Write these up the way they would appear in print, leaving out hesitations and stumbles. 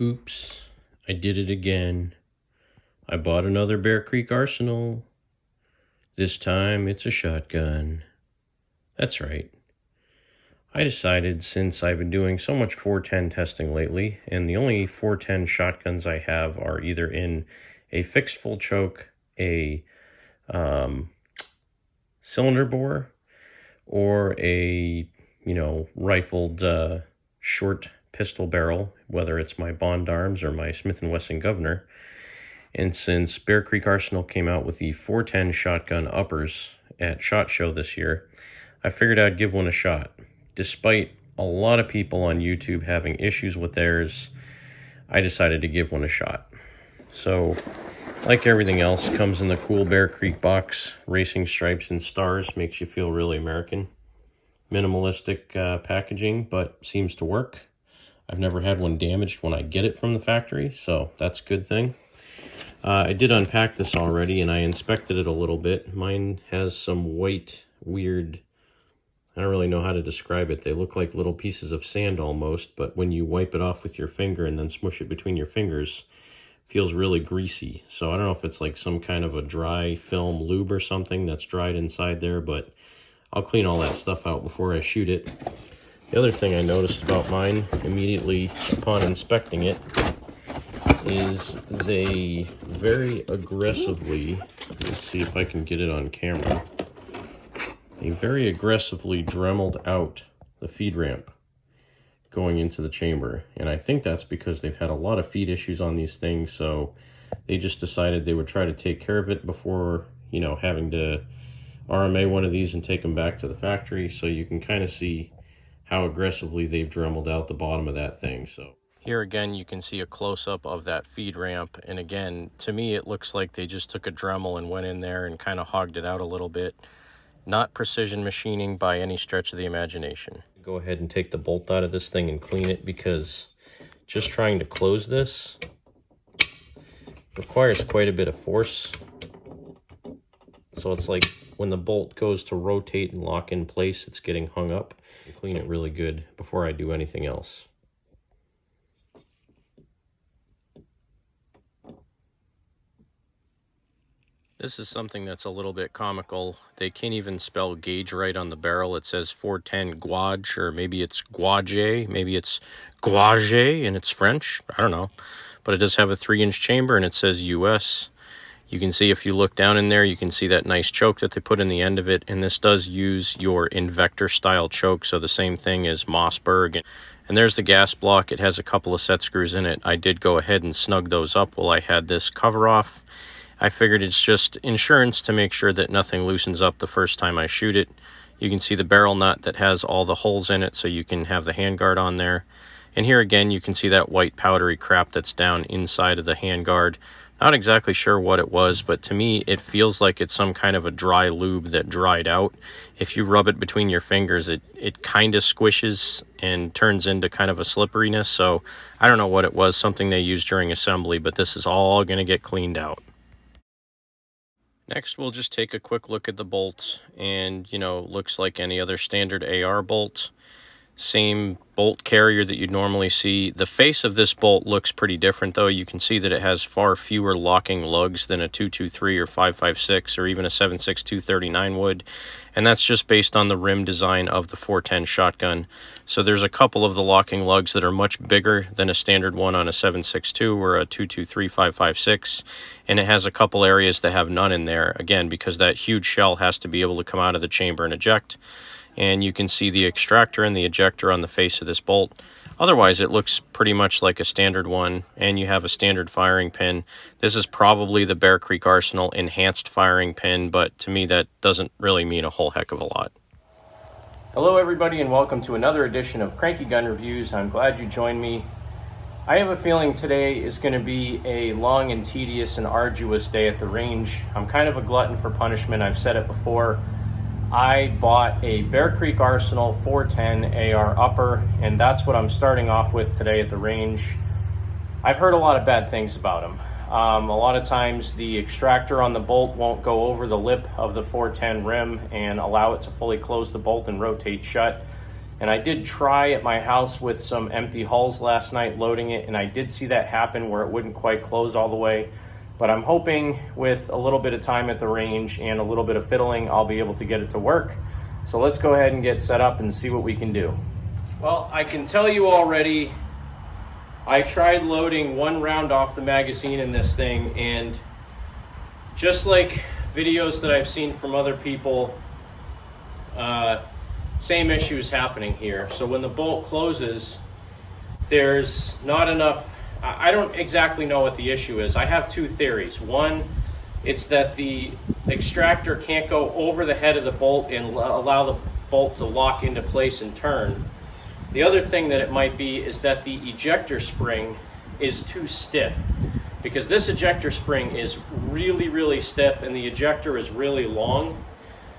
Oops, I did it again. I bought another Bear Creek Arsenal. This time it's a shotgun. That's right. I decided, since I've been doing so much 410 testing lately, and the only 410 shotguns I have are either in a fixed full choke, a cylinder bore, or a rifled short pistol barrel, whether it's my Bond Arms or my Smith & Wesson Governor. And since Bear Creek Arsenal came out with the 410 shotgun uppers at SHOT Show this year, I figured I'd give one a shot. Despite a lot of people on YouTube having issues with theirs, I decided to give one a shot. So, like everything else, comes in the cool Bear Creek box. Racing stripes and stars, makes you feel really American. Minimalistic packaging, but seems to work. I've never had one damaged when I get it from the factory, so that's a good thing. I did unpack this already, and I inspected it a little bit. Mine has some white, weird, I don't really know how to describe it. They look like little pieces of sand almost, but when you wipe it off with your finger and then smush it between your fingers, it feels really greasy. So I don't know if it's like some kind of a dry film lube or something that's dried inside there, but I'll clean all that stuff out before I shoot it. The other thing I noticed about mine immediately upon inspecting it is they very aggressively, let's see if I can get it on camera, they very aggressively dremeled out the feed ramp going into the chamber. And I think that's because they've had a lot of feed issues on these things, so they just decided they would try to take care of it before, having to RMA one of these and take them back to the factory. So you can kind of see how aggressively they've dremeled out the bottom of that thing. So here again, you can see a close-up of that feed ramp. And again, to me, it looks like they just took a Dremel and went in there and kind of hogged it out a little bit. Not precision machining by any stretch of the imagination. Go ahead and take the bolt out of this thing and clean it, because just trying to close this requires quite a bit of force. So it's like when the bolt goes to rotate and lock in place, it's getting hung up. Clean it really good before I do anything else. This is something that's a little bit comical. They can't even spell gauge right on the barrel. It says 410 gauge, or maybe it's gauge, maybe it's gauge and it's French. I don't know. But it does have a 3-inch chamber, and it says US. You can see, if you look down in there, you can see that nice choke that they put in the end of it. And this does use your Invector style choke, so the same thing as Mossberg. And there's the gas block. It has a couple of set screws in it. I did go ahead and snug those up while I had this cover off. I figured it's just insurance to make sure that nothing loosens up the first time I shoot it. You can see the barrel nut that has all the holes in it, so you can have the handguard on there. And here again, you can see that white powdery crap that's down inside of the handguard. Not exactly sure what it was, but to me, it feels like it's some kind of a dry lube that dried out. If you rub it between your fingers, it kind of squishes and turns into kind of a slipperiness. So I don't know what it was, something they used during assembly, but this is all going to get cleaned out. Next, we'll just take a quick look at the bolts, and, looks like any other standard AR bolt. Same bolt carrier that you'd normally see. The face of this bolt looks pretty different, though. You can see that it has far fewer locking lugs than a 223 or 556 or even a 7.62 39 would, and that's just based on the rim design of the 410 shotgun. So there's a couple of the locking lugs that are much bigger than a standard one on a 7.62 or a 223 556, and it has a couple areas that have none in there, again, because that huge shell has to be able to come out of the chamber and eject. And you can see the extractor and the ejector on the face of this bolt. Otherwise, it looks pretty much like a standard one, and you have a standard firing pin. This is probably the Bear Creek Arsenal enhanced firing pin, but to me that doesn't really mean a whole heck of a lot. Hello everybody, and welcome to another edition of Cranky Gun Reviews. I'm glad you joined me. I have a feeling today is going to be a long and tedious and arduous day at the range. I'm kind of a glutton for punishment. I've said it before. I bought a Bear Creek Arsenal 410 AR upper, and that's what I'm starting off with today at the range. I've heard a lot of bad things about them. A lot of times the extractor on the bolt won't go over the lip of the 410 rim and allow it to fully close the bolt and rotate shut. And I did try at my house with some empty hulls last night loading it, and I did see that happen where it wouldn't quite close all the way. But I'm hoping with a little bit of time at the range and a little bit of fiddling, I'll be able to get it to work. So let's go ahead and get set up and see what we can do. Well, I can tell you already, I tried loading one round off the magazine in this thing, and just like videos that I've seen from other people, same issue is happening here. So when the bolt closes, there's not enough. I don't exactly know what the issue is. I have two theories. One, it's that the extractor can't go over the head of the bolt and allow the bolt to lock into place and turn. The other thing that it might be is that the ejector spring is too stiff, because this ejector spring is really, really stiff and the ejector is really long.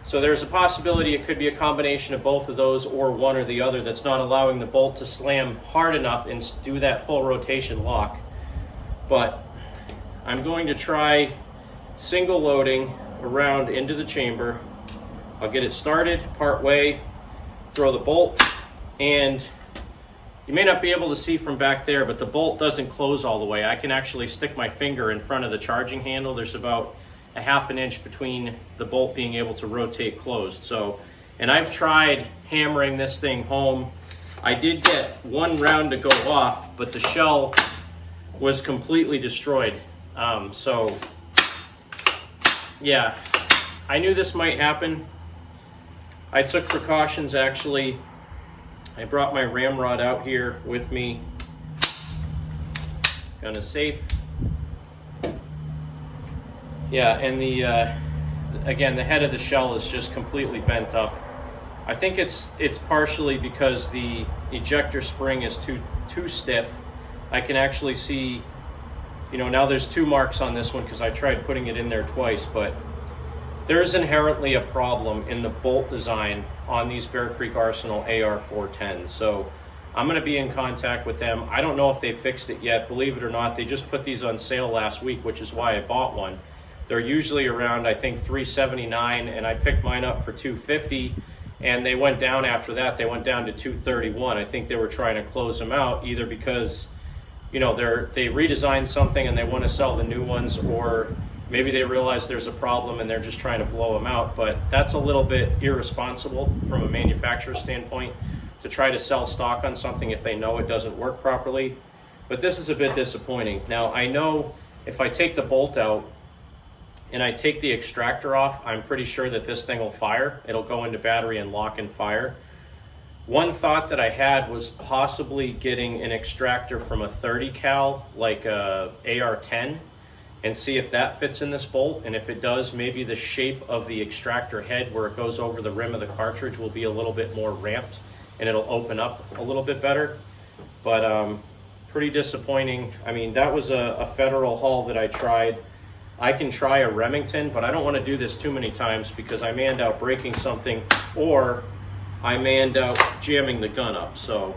So there's a possibility it could be a combination of both of those, or one or the other, that's not allowing the bolt to slam hard enough and do that full rotation lock. But I'm going to try single loading around into the chamber. I'll get it started part way, throw the bolt, and you may not be able to see from back there, but the bolt doesn't close all the way. I can actually stick my finger in front of the charging handle. There's about a ½ inch between the bolt being able to rotate closed. So, and I've tried hammering this thing home. I did get one round to go off, but the shell was completely destroyed. So yeah, I knew this might happen. I took precautions actually. I brought my ramrod out here with me. Kind of safe. Yeah, and again, the head of the shell is just completely bent up. I think it's partially because the ejector spring is too stiff. I can actually see, you know, now there's 2 marks on this one because I tried putting it in there twice, but there's inherently a problem in the bolt design on these Bear Creek Arsenal AR410s. So I'm going to be in contact with them. I don't know if they fixed it yet. Believe it or not, they just put these on sale last week, which is why I bought one. They're usually around, I think, $379, and I picked mine up for $250, and they went down after that. They went down to $231. I think they were trying to close them out, either because, you know, they redesigned something and they want to sell the new ones, or maybe they realize there's a problem and they're just trying to blow them out. But that's a little bit irresponsible from a manufacturer's standpoint to try to sell stock on something if they know it doesn't work properly. But this is a bit disappointing. Now, I know if I take the bolt out and I take the extractor off, I'm pretty sure that this thing will fire. It'll go into battery and lock and fire. One thought that I had was possibly getting an extractor from a 30 cal, like a AR-10, and see if that fits in this bolt. And if it does, maybe the shape of the extractor head where it goes over the rim of the cartridge will be a little bit more ramped and it'll open up a little bit better. But pretty disappointing. I mean, that was a Federal hull that I tried. I can try a Remington, but I don't want to do this too many times because I may end up breaking something, or I may end up jamming the gun up. So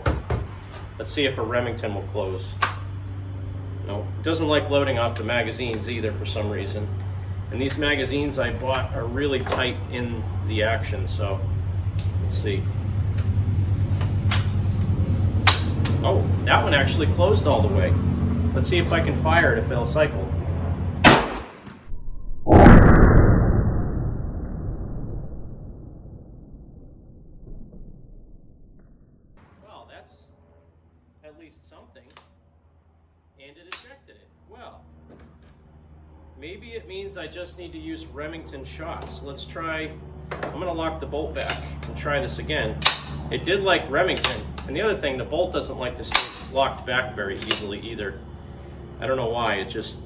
let's see if a Remington will close. No, it doesn't like loading off the magazines either for some reason. And these magazines I bought are really tight in the action, so let's see. Oh, that one actually closed all the way. Let's see if I can fire it if it'll cycle. Well, that's at least something. And it ejected it. Well, maybe it means I just need to use Remington shots. Let's try. I'm going to lock the bolt back and try this again. It did like Remington. And the other thing, the bolt doesn't like to stay locked back very easily either. I don't know why. It just,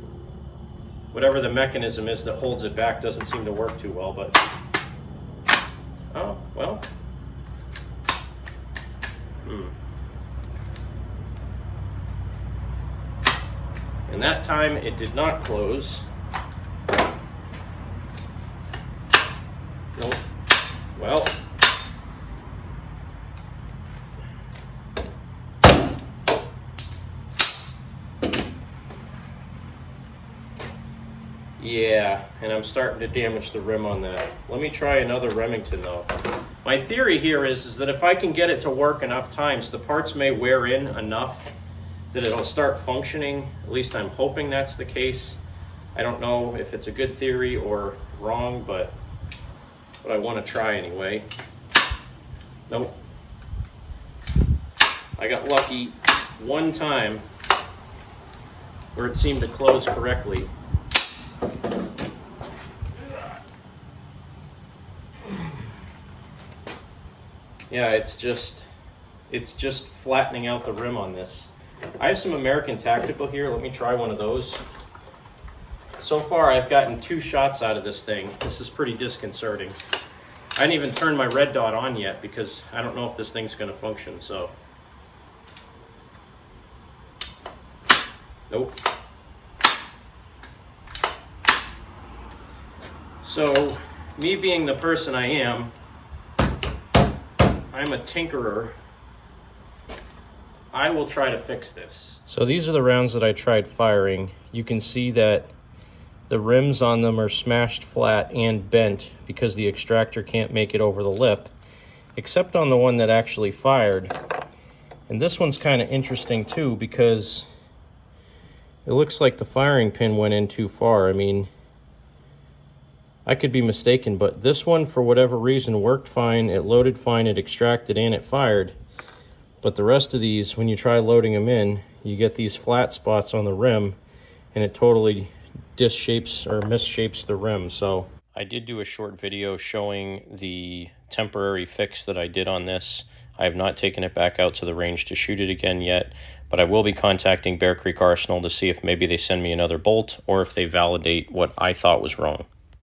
whatever the mechanism is that holds it back doesn't seem to work too well. But oh, well. And that time it did not close. Nope. Well. Yeah, and I'm starting to damage the rim on that. Let me try another Remington though. My theory here is that if I can get it to work enough times, the parts may wear in enough that it'll start functioning. At least I'm hoping that's the case. I don't know if it's a good theory or wrong, but I want to try anyway. Nope. I got lucky one time where it seemed to close correctly. Yeah, it's just flattening out the rim on this. I have some American Tactical here. Let me try one of those. So far, I've gotten 2 shots out of this thing. This is pretty disconcerting. I didn't even turn my red dot on yet because I don't know if this thing's going to function, so. Nope. So, me being the person I am, I'm a tinkerer. I will try to fix this. So these are the rounds that I tried firing. You can see that the rims on them are smashed flat and bent because the extractor can't make it over the lip, except on the one that actually fired. And this one's kind of interesting too because it looks like the firing pin went in too far. I mean, I could be mistaken, but this one, for whatever reason, worked fine. It loaded fine, it extracted, and it fired. But the rest of these, when you try loading them in, you get these flat spots on the rim, and it totally disshapes or misshapes the rim. So I did do a short video showing the temporary fix that I did on this. I have not taken it back out to the range to shoot it again yet, but I will be contacting Bear Creek Arsenal to see if maybe they send me another bolt or if they validate what I thought was wrong.